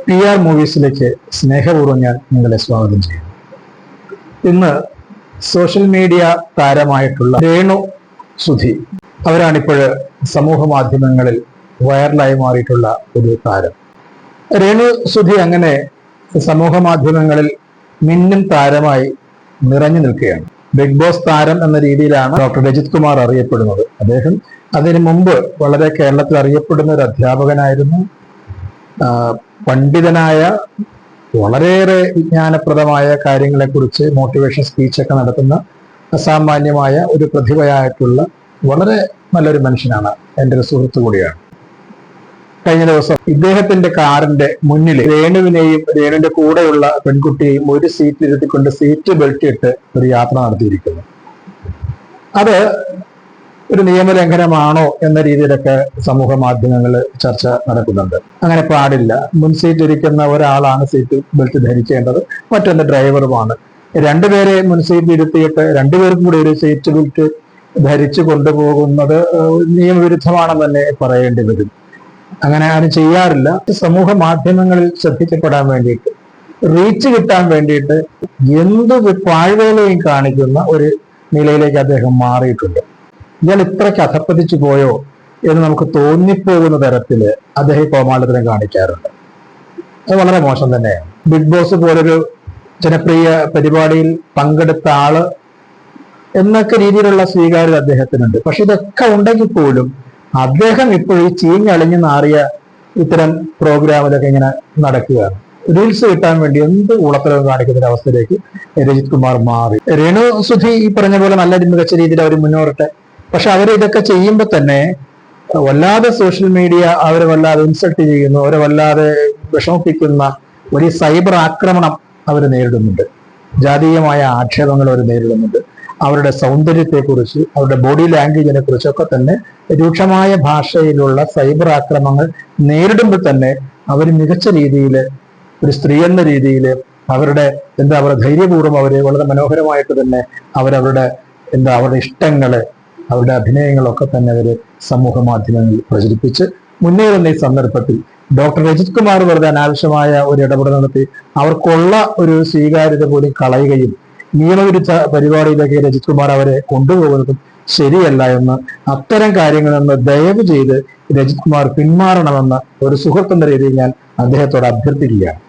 PR മൂവീസിലേക്ക് സ്നേഹപൂർവ്വം ഞാൻ നിങ്ങളെ സ്വാഗതം ചെയ്യുന്നു. ഇന്ന് സോഷ്യൽ മീഡിയ താരമായിട്ടുള്ള രേണു സുധി, അവരാണിപ്പോൾ സമൂഹ മാധ്യമങ്ങളിൽ വൈറലായി മാറിയിട്ടുള്ള ഒരു താരം. രേണു സുധി അങ്ങനെ സമൂഹ മാധ്യമങ്ങളിൽ മിന്നും താരമായി നിറഞ്ഞു നിൽക്കുകയാണ്. ബിഗ് ബോസ് താരം എന്ന രീതിയിലാണ് ഡോക്ടർ രജിത് കുമാർ അറിയപ്പെടുന്നത്. അദ്ദേഹം അതിനു മുമ്പ് വളരെ കേരളത്തിൽ അറിയപ്പെടുന്ന ഒരു അധ്യാപകനായിരുന്നു. പണ്ഡിതനായ, വളരെയേറെ വിജ്ഞാനപ്രദമായ കാര്യങ്ങളെക്കുറിച്ച് മോട്ടിവേഷൻ സ്പീച്ചൊക്കെ നടത്തുന്ന അസാമാന്യമായ ഒരു പ്രതിഭയായിട്ടുള്ള വളരെ നല്ലൊരു മനുഷ്യനാണ്. എൻ്റെ ഒരു സുഹൃത്തു കൂടിയാണ്. കഴിഞ്ഞ ദിവസം ഇദ്ദേഹത്തിന്റെ കാറിന്റെ മുന്നിൽ രേണുവിനെയും രേണുവിന്റെ കൂടെയുള്ള പെൺകുട്ടിയെയും ഒരു സീറ്റിലിരുത്തിക്കൊണ്ട് സീറ്റ് ബെൽറ്റ് ഇട്ട് ഒരു യാത്ര നടത്തിയിരിക്കുന്നു. അത് ഒരു നിയമലംഘനമാണോ എന്ന രീതിയിലൊക്കെ സമൂഹ മാധ്യമങ്ങളിൽ ചർച്ച നടക്കുന്നുണ്ട്. അങ്ങനെ പാടില്ല. മുൻ സീറ്റ് ഇരിക്കുന്ന ഒരാളാണ് സീറ്റ് ബെൽറ്റ് ധരിക്കേണ്ടത്, മറ്റൊന്ന് ഡ്രൈവറുമാണ്. രണ്ടുപേരെ മുൻ സീറ്റ് ഇരുത്തിയിട്ട് രണ്ടുപേർക്കും കൂടി ഒരു സീറ്റ് ബെൽറ്റ് ധരിച്ചു കൊണ്ടുപോകുന്നത് നിയമവിരുദ്ധമാണെന്ന് തന്നെ പറയേണ്ടി വരും. അങ്ങനെ ആരും ചെയ്യാറില്ല. സമൂഹ മാധ്യമങ്ങളിൽ ശ്രദ്ധിക്കപ്പെടാൻ വേണ്ടിയിട്ട്, റീച്ച് കിട്ടാൻ വേണ്ടിയിട്ട് എന്ത് പാഴ്വേലയും കാണിക്കുന്ന ഒരു നിലയിലേക്ക് അദ്ദേഹം മാറിയിട്ടുണ്ട്. ഇയാൾ ഇത്രയ്ക്ക് അധപ്പതിച്ചു പോയോ എന്ന് നമുക്ക് തോന്നിപ്പോകുന്ന തരത്തില് അദ്ദേഹം കോമാളിത്തരം കാണിക്കാറുണ്ട്. അത് വളരെ മോശം തന്നെയാണ്. ബിഗ് ബോസ് പോലൊരു ജനപ്രിയ പരിപാടിയിൽ പങ്കെടുത്ത ആള് എന്നൊക്കെ രീതിയിലുള്ള സ്വീകാര്യത അദ്ദേഹത്തിനുണ്ട്. പക്ഷെ ഇതൊക്കെ ഉണ്ടെങ്കിൽ പോലും അദ്ദേഹം ഇപ്പോഴും ചീഞ്ഞളിഞ്ഞു നാറിയ ഇത്തരം പ്രോഗ്രാമിലൊക്കെ ഇങ്ങനെ നടക്കുകയാണ്. റീൽസ് കിട്ടാൻ വേണ്ടി എന്ത് ഉളത്തരവും കാണിക്കുന്ന ഒരു അവസ്ഥയിലേക്ക് രജിത് കുമാർ മാറി. രേണു സുധി ഈ പറഞ്ഞ പോലെ നല്ല മികച്ച രീതിയിൽ അവർ മുന്നോട്ടെ. പക്ഷെ അവർ ഇതൊക്കെ ചെയ്യുമ്പോൾ തന്നെ വല്ലാതെ സോഷ്യൽ മീഡിയ അവരെ വല്ലാതെ ഇൻസൾട്ട് ചെയ്യുന്നു, അവരെ വല്ലാതെ വിഷമിപ്പിക്കുന്ന വലിയ സൈബർ ആക്രമണം അവർ നേരിടുന്നുണ്ട്. ജാതീയമായ ആക്ഷേപങ്ങൾ അവർ നേരിടുന്നുണ്ട്. അവരുടെ സൗന്ദര്യത്തെക്കുറിച്ച്, അവരുടെ ബോഡി ലാംഗ്വേജിനെ കുറിച്ചൊക്കെ തന്നെ രൂക്ഷമായ ഭാഷയിലുള്ള സൈബർ ആക്രമണങ്ങൾ നേരിടുമ്പോൾ തന്നെ അവർ മികച്ച രീതിയിൽ, ഒരു സ്ത്രീ എന്ന രീതിയിൽ അവരുടെ അവരുടെ ധൈര്യപൂർവ്വം അവരെ വളരെ മനോഹരമായിട്ട് തന്നെ അവരവരുടെ അവരുടെ ഇഷ്ടങ്ങള്, അവരുടെ അഭിനയങ്ങളൊക്കെ തന്നെ അവർ സമൂഹ മാധ്യമങ്ങളിൽ പ്രചരിപ്പിച്ച് മുന്നേറുന്ന ഈ സന്ദർഭത്തിൽ ഡോക്ടർ രജിത് കുമാർ വെറുതെ അനാവശ്യമായ ഒരു ഇടപെടൽ നടത്തി അവർക്കുള്ള ഒരു സ്വീകാര്യത പോലും കളയുകയും നിയമവിരുദ്ധ പരിപാടിയിലേക്ക് രജിത് കുമാർ അവരെ കൊണ്ടുപോകുന്നതും ശരിയല്ല എന്ന്, അത്തരം കാര്യങ്ങളിൽ നിന്ന് ദയവ് ചെയ്ത് രജിത് കുമാർ പിന്മാറണമെന്ന് ഒരു സുഹൃത്ത് എന്ന രീതിയിൽ ഞാൻ അദ്ദേഹത്തോട് അഭ്യർത്ഥിക്കുകയാണ്.